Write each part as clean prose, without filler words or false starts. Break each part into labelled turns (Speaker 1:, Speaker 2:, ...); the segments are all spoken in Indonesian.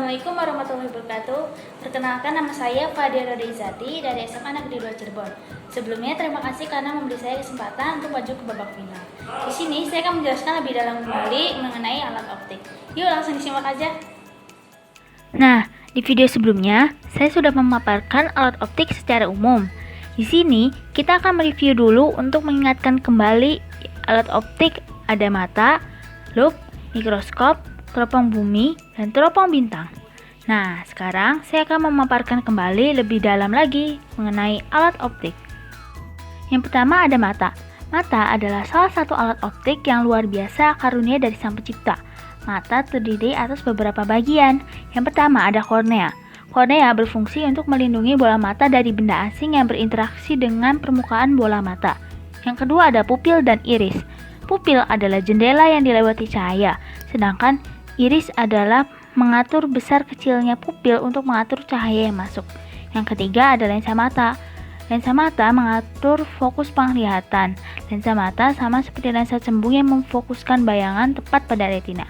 Speaker 1: Assalamualaikum warahmatullahi wabarakatuh. Perkenalkan, nama saya Fadia Rodizati dari SMA Negeri 2 Cirebon. Sebelumnya terima kasih karena memberi saya kesempatan untuk maju ke babak final. Di sini saya akan menjelaskan lebih dalam kembali mengenai alat optik. Yuk langsung disimak aja.
Speaker 2: Nah, di video sebelumnya saya sudah memaparkan alat optik secara umum. Di sini kita akan mereview dulu untuk mengingatkan kembali alat optik ada mata, loop, mikroskop, teropong bumi, dan teropong bintang. Nah, sekarang saya akan memaparkan kembali lebih dalam lagi mengenai alat optik. Yang pertama ada mata. Mata adalah salah satu alat optik yang luar biasa karunia dari Sang Pencipta. Mata terdiri atas beberapa bagian. Yang pertama ada kornea. Kornea berfungsi untuk melindungi bola mata dari benda asing yang berinteraksi dengan permukaan bola mata. Yang kedua ada pupil dan iris. Pupil adalah jendela yang dilewati cahaya, sedangkan iris adalah mengatur besar kecilnya pupil untuk mengatur cahaya yang masuk. Yang ketiga ada lensa mata. Lensa mata mengatur fokus penglihatan. Lensa mata sama seperti lensa cembung yang memfokuskan bayangan tepat pada retina.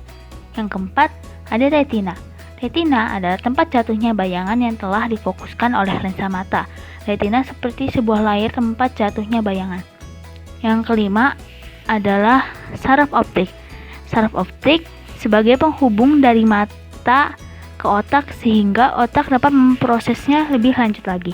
Speaker 2: Yang keempat ada retina. Retina adalah tempat jatuhnya bayangan yang telah difokuskan oleh lensa mata. Retina seperti sebuah layar tempat jatuhnya bayangan. Yang kelima adalah saraf optik. Saraf optik sebagai penghubung dari mata ke otak sehingga otak dapat memprosesnya lebih lanjut lagi.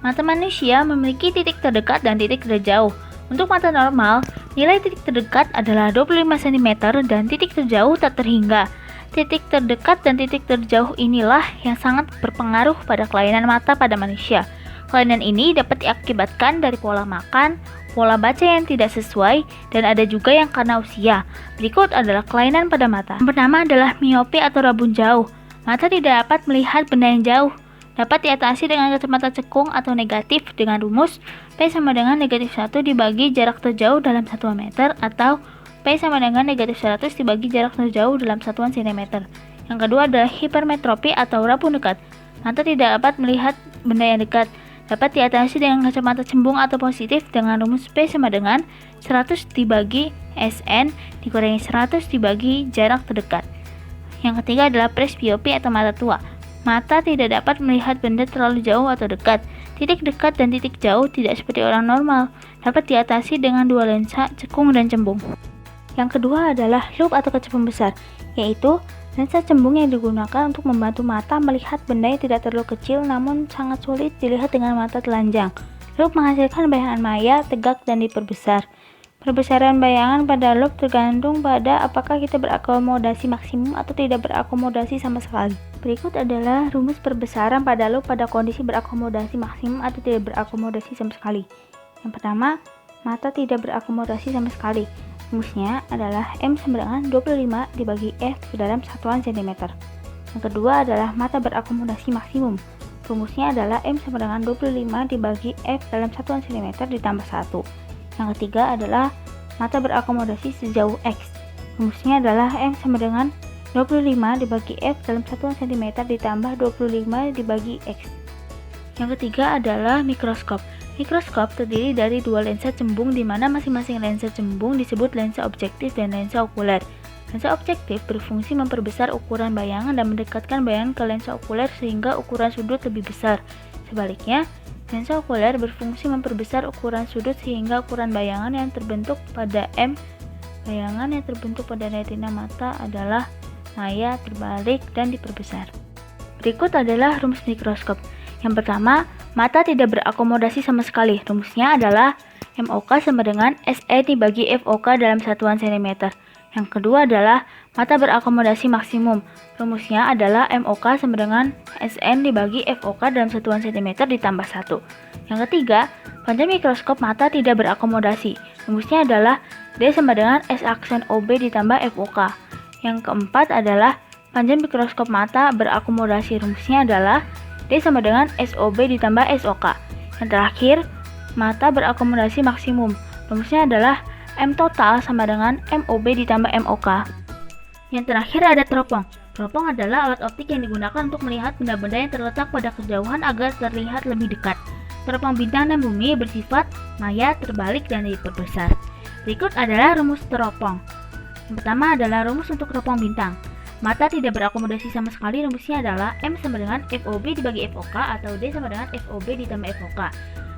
Speaker 2: Mata manusia memiliki titik terdekat dan titik terjauh. Untuk mata normal, nilai titik terdekat adalah 25 cm dan titik terjauh tak terhingga. Titik terdekat dan titik terjauh inilah yang sangat berpengaruh pada kelainan mata pada manusia. Kelainan ini dapat diakibatkan dari pola makan, pola baca yang tidak sesuai, dan ada juga yang karena usia. Berikut adalah kelainan pada mata. Yang pertama adalah miope atau rabun jauh. Mata tidak dapat melihat benda yang jauh. Dapat diatasi dengan kacamata cekung atau negatif dengan rumus P sama dengan negatif 1 dibagi jarak terjauh dalam 1 meter atau P sama dengan negatif 100 dibagi jarak terjauh dalam satuan cm. Yang kedua adalah hipermetropi atau rabun dekat. Mata tidak dapat melihat benda yang dekat. Dapat diatasi dengan kacamata cembung atau positif dengan rumus P sama dengan 100 dibagi Sn dikurangi 100 dibagi jarak terdekat. Yang ketiga adalah presbiopi atau mata tua. Mata tidak dapat melihat benda terlalu jauh atau dekat. Titik dekat dan titik jauh tidak seperti orang normal. Dapat diatasi dengan dua lensa cekung dan cembung. Yang kedua adalah loop atau kecebong besar, yaitu lensa cembung yang digunakan untuk membantu mata melihat benda yang tidak terlalu kecil namun sangat sulit dilihat dengan mata telanjang. Loop menghasilkan bayangan maya, tegak, dan diperbesar. Perbesaran bayangan pada loop tergantung pada apakah kita berakomodasi maksimum atau tidak berakomodasi sama sekali. Berikut adalah rumus perbesaran pada loop pada kondisi berakomodasi maksimum atau tidak berakomodasi sama sekali. Yang pertama, mata tidak berakomodasi sama sekali. Rumusnya adalah M sama dengan 25 dibagi F dalam satuan cm. Yang kedua adalah mata berakomodasi maksimum. Rumusnya adalah M sama dengan 25 dibagi F dalam satuan cm ditambah 1. Yang ketiga adalah mata berakomodasi sejauh X. Rumusnya adalah M sama dengan 25 dibagi F dalam satuan cm ditambah 25 dibagi X. Yang ketiga adalah mikroskop. Mikroskop terdiri dari dua lensa cembung di mana masing-masing lensa cembung disebut lensa objektif dan lensa okuler. Lensa objektif berfungsi memperbesar ukuran bayangan dan mendekatkan bayangan ke lensa okuler sehingga ukuran sudut lebih besar. Sebaliknya, lensa okuler berfungsi memperbesar ukuran sudut sehingga ukuran bayangan yang terbentuk pada M. Bayangan yang terbentuk pada retina mata adalah maya, terbalik, dan diperbesar. Berikut adalah rumus mikroskop. Yang pertama, mata tidak berakomodasi sama sekali. Rumusnya adalah MOK sama dengan SE dibagi FOK dalam satuan cm. Yang kedua adalah mata berakomodasi maksimum. Rumusnya adalah MOK sama dengan SN dibagi FOK dalam satuan cm ditambah 1. Yang ketiga, panjang mikroskop mata tidak berakomodasi. Rumusnya adalah D sama dengan S aksen OB ditambah FOK. Yang keempat adalah panjang mikroskop mata berakomodasi. Rumusnya adalah D sama dengan SOB ditambah SOK. Yang terakhir, mata berakomodasi maksimum. Rumusnya adalah M total sama dengan MOB ditambah MOK. Yang terakhir ada teropong. Teropong adalah alat optik yang digunakan untuk melihat benda-benda yang terletak pada kejauhan agar terlihat lebih dekat. Teropong bintang dan bumi bersifat maya, terbalik, dan diperbesar. Berikut adalah rumus teropong. Yang pertama adalah rumus untuk teropong bintang. Mata tidak berakomodasi sama sekali, rumusnya adalah M sama dengan FOB dibagi FOK atau D sama dengan FOB ditambah FOK.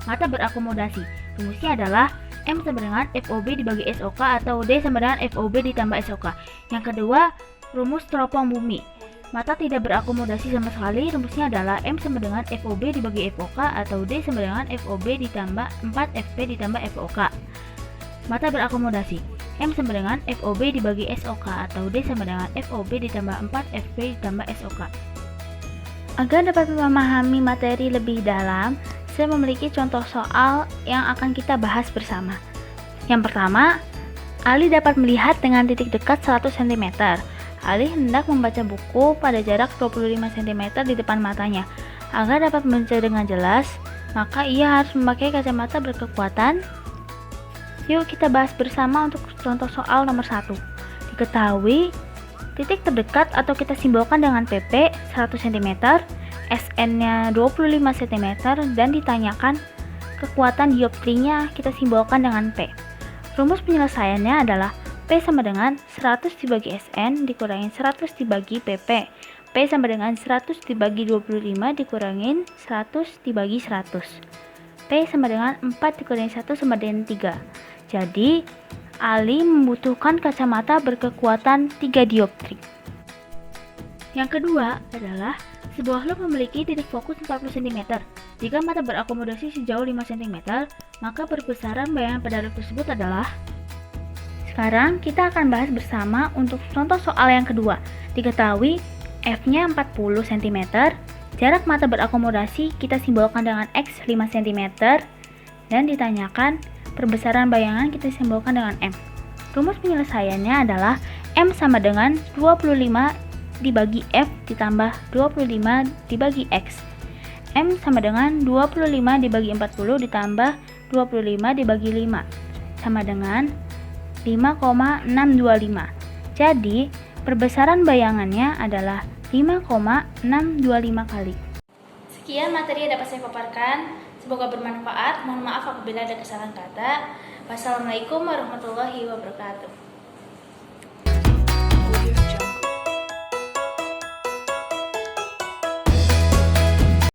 Speaker 2: Mata berakomodasi, rumusnya adalah M sama dengan FOB dibagi SOK atau D sama dengan FOB ditambah SOK. Yang kedua, rumus teropong bumi. Mata tidak berakomodasi sama sekali, rumusnya adalah M sama dengan FOB dibagi FOK atau D sama dengan FOB ditambah 4FP ditambah FOK. Mata berakomodasi, M sama dengan FOB dibagi SOK atau D sama dengan FOB ditambah 4FP ditambah SOK. Agar dapat memahami materi lebih dalam, saya memiliki contoh soal yang akan kita bahas bersama. Yang pertama, Ali dapat melihat dengan titik dekat 100 cm. Ali hendak membaca buku pada jarak 25 cm di depan matanya. Agar dapat membaca dengan jelas, maka ia harus memakai kacamata berkekuatan. Yuk kita bahas bersama untuk contoh soal nomor 1. Diketahui titik terdekat atau kita simbolkan dengan PP 100 cm, SN-nya 25 cm, dan ditanyakan kekuatan dioptrinya kita simbolkan dengan P. Rumus penyelesaiannya adalah P sama dengan 100 dibagi SN dikurangin 100 dibagi PP. P sama dengan 100 dibagi 25 dikurangin 100 dibagi 100. P sama dengan 4 dikurangin 1 sama dengan 3. Jadi, Ali membutuhkan kacamata berkekuatan 3 dioptri. Yang kedua adalah sebuah loop memiliki titik fokus 40 cm. Jika mata berakomodasi sejauh 5 cm, maka perbesaran bayangan pada loop tersebut adalah. Sekarang kita akan bahas bersama untuk contoh soal yang kedua. Diketahui F-nya 40 cm, jarak mata berakomodasi kita simbolkan dengan X 5 cm, dan ditanyakan perbesaran bayangan kita simbolkan dengan M. Rumus penyelesaiannya adalah M sama dengan 25 dibagi F ditambah 25 dibagi X. M sama dengan 25 dibagi 40 ditambah 25 dibagi 5 sama dengan 5,625. Jadi, perbesaran bayangannya adalah 5,625 kali.
Speaker 1: Sekian materi yang dapat saya paparkan. Semoga bermanfaat. Mohon maaf apabila ada kesalahan kata. Wassalamualaikum warahmatullahi wabarakatuh.